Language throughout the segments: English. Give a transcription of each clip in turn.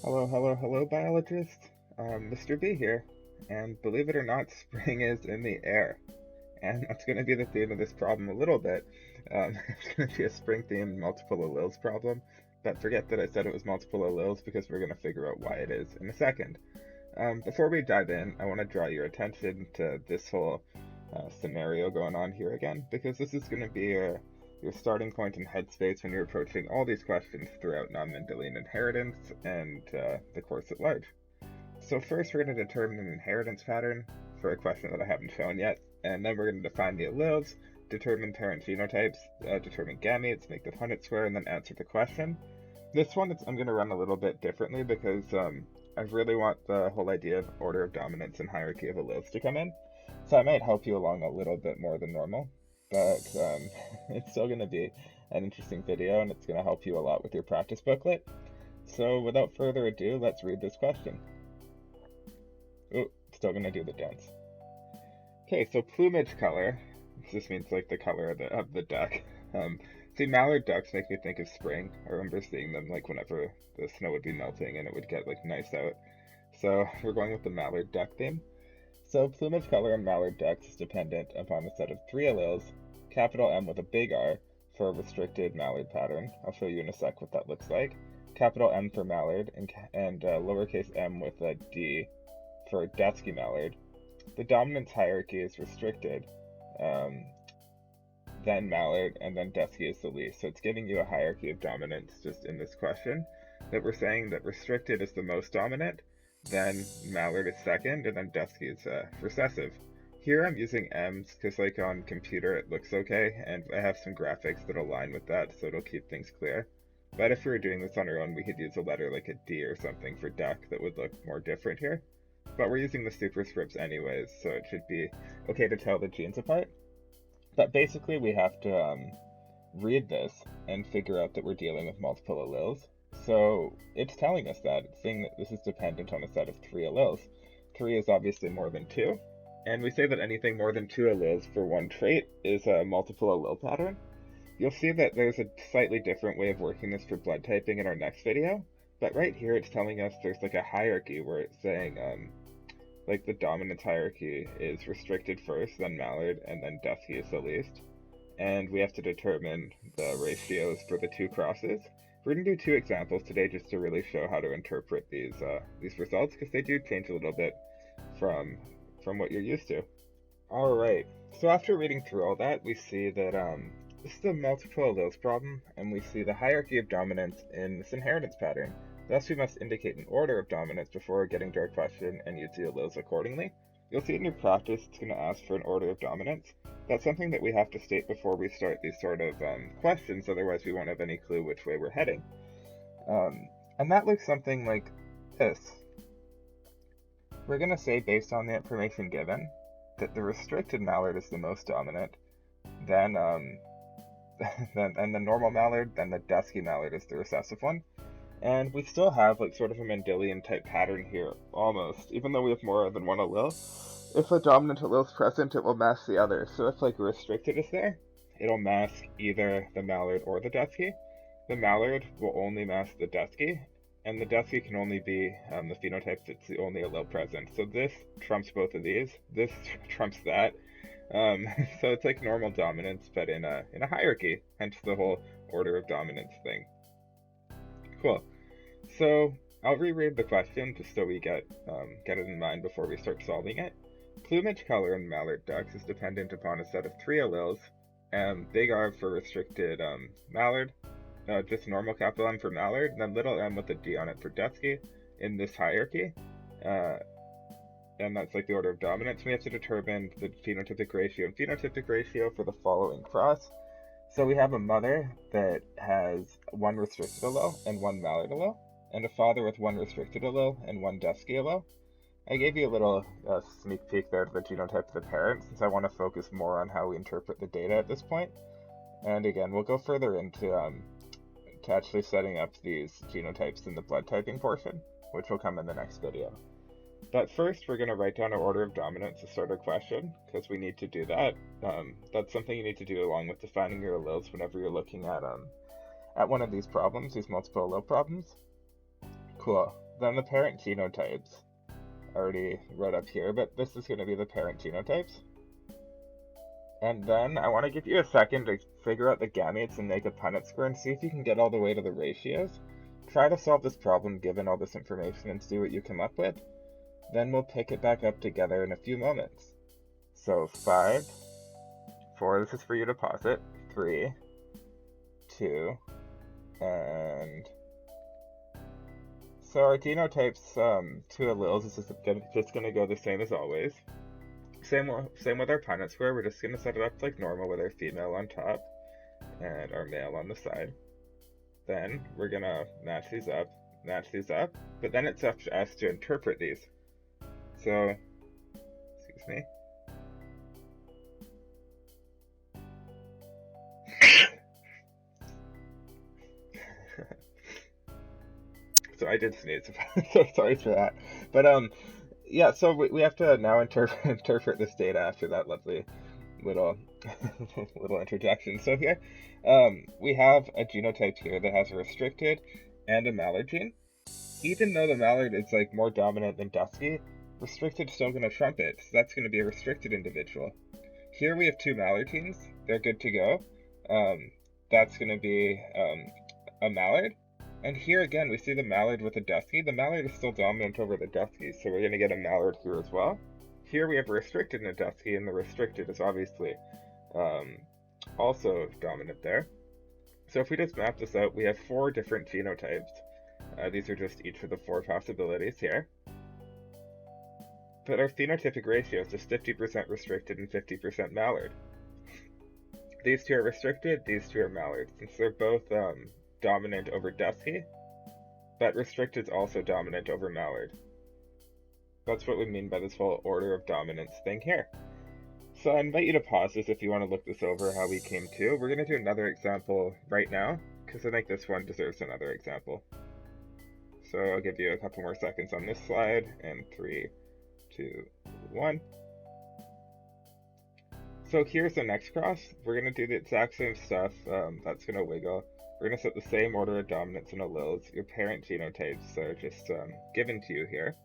Hello, hello, hello, biologist. Mr. B here, and believe it or not, spring is in the air, and that's going to be the theme of this problem a little bit. It's going to be a spring-themed multiple alleles problem, but forget that I said it was multiple alleles because we're going to figure out why it is in a second. Before we dive in, I want to draw your attention to this whole scenario going on here again, because this is going to be your starting point and headspace when you're approaching all these questions throughout non-Mendelian inheritance and the course at large. So first we're going to determine an inheritance pattern for a question that I haven't shown yet, and then we're going to define the alleles, determine parent genotypes, determine gametes, make the Punnett square, and then answer the question. This one I'm going to run a little bit differently because I really want the whole idea of order of dominance and hierarchy of alleles to come in. So I might help you along a little bit more than normal, but it's still going to be an interesting video and it's going to help you a lot with your practice booklet. So without further ado, let's read this question. Ooh, still going to do the dance. Okay, so plumage color. This means like the color of the duck. See, mallard ducks make me think of spring. I remember seeing them like whenever the snow would be melting and it would get like nice out. So we're going with the mallard duck theme. So plumage color in mallard ducks is dependent upon a set of three alleles, capital M with a big R for a restricted mallard pattern. I'll show you in a sec what that looks like. Capital M for mallard and lowercase m with a D for Detsky mallard. The dominance hierarchy is restricted, then mallard, and then Detsky is the least. So it's giving you a hierarchy of dominance just in this question, that we're saying that restricted is the most dominant, then mallard is second, and then Detsky is recessive. Here I'm using M's because like on computer it looks okay, and I have some graphics that align with that, so it'll keep things clear. But if we were doing this on our own, we could use a letter like a D or something for duck that would look more different here. But we're using the superscripts anyways, so it should be okay to tell the genes apart. But basically we have to read this and figure out that we're dealing with multiple alleles. So it's telling us that. It's saying that this is dependent on a set of three alleles. Three is obviously more than two. And we say that anything more than two alleles for one trait is a multiple allele pattern. You'll see that there's a slightly different way of working this for blood typing in our next video. But right here it's telling us there's like a hierarchy where it's saying like the dominance hierarchy is restricted first, then mallard, and then Detsky is the least. And we have to determine the ratios for the two crosses. We're going to do two examples today just to really show how to interpret these results, because they do change a little bit from what you're used to. Alright, so after reading through all that, we see that this is a multiple alleles problem, and we see the hierarchy of dominance in this inheritance pattern. Thus, we must indicate an order of dominance before getting to our question and use the alleles accordingly. You'll see in your practice it's going to ask for an order of dominance. That's something that we have to state before we start these sort of questions, otherwise we won't have any clue which way we're heading. And that looks something like this. We're going to say, based on the information given, that the restricted mallard is the most dominant, then and the normal mallard, then the Detsky mallard is the recessive one. And we still have like sort of a Mendelian type pattern here, almost, even though we have more than one allele. If a dominant allele is present, it will mask the other. So if like restricted is there, it'll mask either the mallard or the Detsky. The mallard will only mask the Detsky, and the Detsky can only be the phenotype that's the only allele present. So this trumps both of these. This trumps that. So it's like normal dominance, but in a hierarchy, hence the whole order of dominance thing. Cool. So I'll reread the question just so we get it in mind before we start solving it. Plumage color in mallard ducks is dependent upon a set of three alleles. Big R for restricted mallard, just normal capital M for mallard, and then little m with a D on it for Detsky in this hierarchy. And that's like the order of dominance. We have to determine the phenotypic ratio and phenotypic ratio for the following cross. So we have a mother that has one restricted allele and one mallard allele, and a father with one restricted allele and one Detsky allele. I gave you a little sneak peek there to the genotype of the parent, since I want to focus more on how we interpret the data at this point. And again, we'll go further into to actually setting up these genotypes in the blood typing portion, which will come in the next video. But first, we're going to write down our order of dominance to start our question, because we need to do that. That's something you need to do along with defining your alleles whenever you're looking at one of these problems, these multiple allele problems. Cool. Then the parent genotypes, already wrote up here, but this is going to be the parent genotypes. And then I want to give you a second to figure out the gametes and make a Punnett square and see if you can get all the way to the ratios. Try to solve this problem given all this information and see what you come up with. Then we'll pick it back up together in a few moments. So 5, 4, this is for you to pause it, 3, 2, and... So our genotypes, 2 alleles is just going to go the same as always. Same with our Punnett square, we're just going to set it up like normal with our female on top and our male on the side. Then we're going to match these up, but then it's up to us to interpret these. So, excuse me. So I did sneeze, so sorry for that. But yeah, so we have to now interpret this data after that lovely little little interjection. So here, we have a genotype here that has a restricted and a mallard gene. Even though the mallard is like more dominant than dusky, restricted is still going to trump it. So that's going to be a restricted individual. Here we have 2 mallard genes. They're good to go. That's going to be a mallard. And here again, we see the mallard with a dusky. The mallard is still dominant over the dusky, so we're going to get a mallard here as well. Here we have a restricted and a dusky, and the restricted is obviously also dominant there. So if we just map this out, we have 4 different genotypes. These are just each of the 4 possibilities here. But our phenotypic ratio is just 50% restricted and 50% mallard. These 2 are restricted, these 2 are mallard, since they're both dominant over dusky, but restricted is also dominant over mallard. That's what we mean by this whole order of dominance thing here. So I invite you to pause this if you want to look this over, how we came to. We're going to do another example right now, because I think this one deserves another example. So I'll give you a couple more seconds on this slide, and 3, 2, 1. So here's the next cross. We're going to do the exact same stuff. That's going to wiggle. We're going to set the same order of dominance and alleles. Your parent genotypes are just given to you here.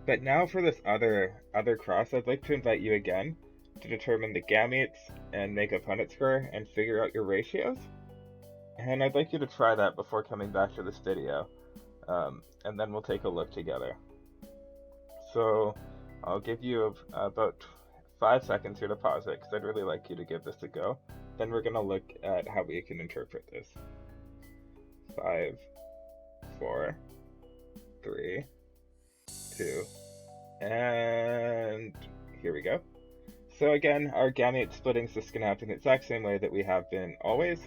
But now for this other cross, I'd like to invite you again to determine the gametes and make a Punnett square and figure out your ratios. And I'd like you to try that before coming back to this video. And then we'll take a look together. So I'll give you about 5 seconds here to pause it, because I'd really like you to give this a go. Then we're going to look at how we can interpret this. 5, 4, 3, 2, and here we go. So again, our gamete splitting is just going to happen the exact same way that we have been always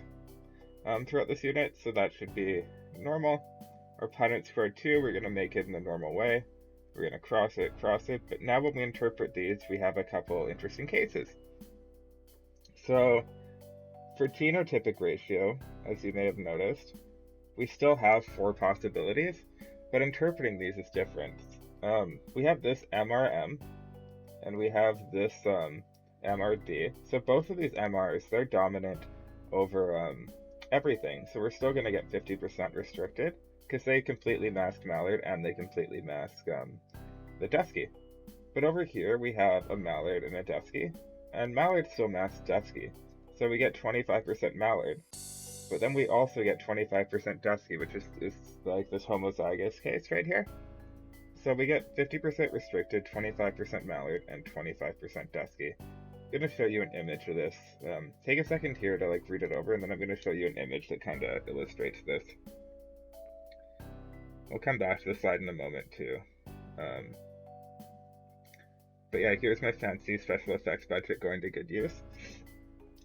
throughout this unit, so that should be normal. Our Punnett square 2, we're going to make it in the normal way. We're going to cross it, but now when we interpret these, we have a couple interesting cases. So for genotypic ratio, as you may have noticed, we still have 4 possibilities, but interpreting these is different. We have this MRM, and we have this MRD. So both of these MRs, they're dominant over everything. So we're still going to get 50% restricted, because they completely mask mallard and they completely mask the dusky. But over here we have a mallard and a dusky, and mallard still masks dusky. So we get 25% mallard, but then we also get 25% dusky, which is like this homozygous case right here. So we get 50% restricted, 25% mallard, and 25% dusky. I'm going to show you an image of this. Take a second here to read it over, and then I'm going to show you an image that kind of illustrates this. We'll come back to the slide in a moment too. But yeah, here's my fancy special effects budget going to good use.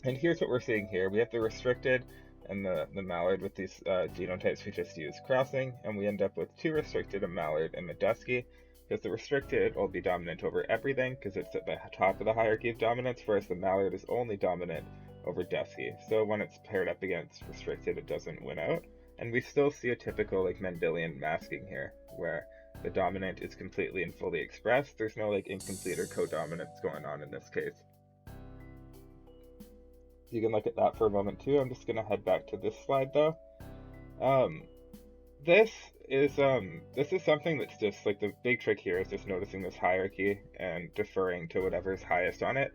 And here's what we're seeing here. We have the restricted and the mallard with these genotypes we just used crossing, and we end up with 2 restricted, a mallard, and a dusky, because the restricted will be dominant over everything, because it's at the top of the hierarchy of dominance, whereas the mallard is only dominant over dusky. So when it's paired up against restricted, it doesn't win out. And we still see a typical Mendelian masking here, where the dominant is completely and fully expressed. There's no incomplete or co-dominance going on in this case. You can look at that for a moment too. I'm just going to head back to this slide though. This this is something that's just like the big trick here is just noticing this hierarchy and deferring to whatever's highest on it.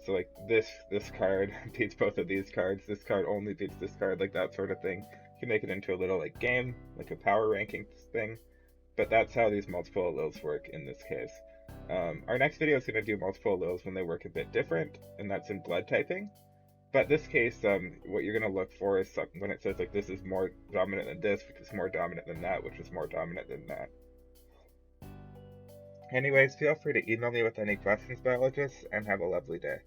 So like this card beats both of these cards. This card only beats this card, like that sort of thing. You can make it into a little like game, like a power ranking thing. But that's how these multiple alleles work in this case. Our next video is going to do multiple alleles when they work a bit different, and that's in blood typing. But this case, what you're going to look for is when it says like this is more dominant than this, which is more dominant than that, which is more dominant than that. Anyways, feel free to email me with any questions, biologists, and have a lovely day.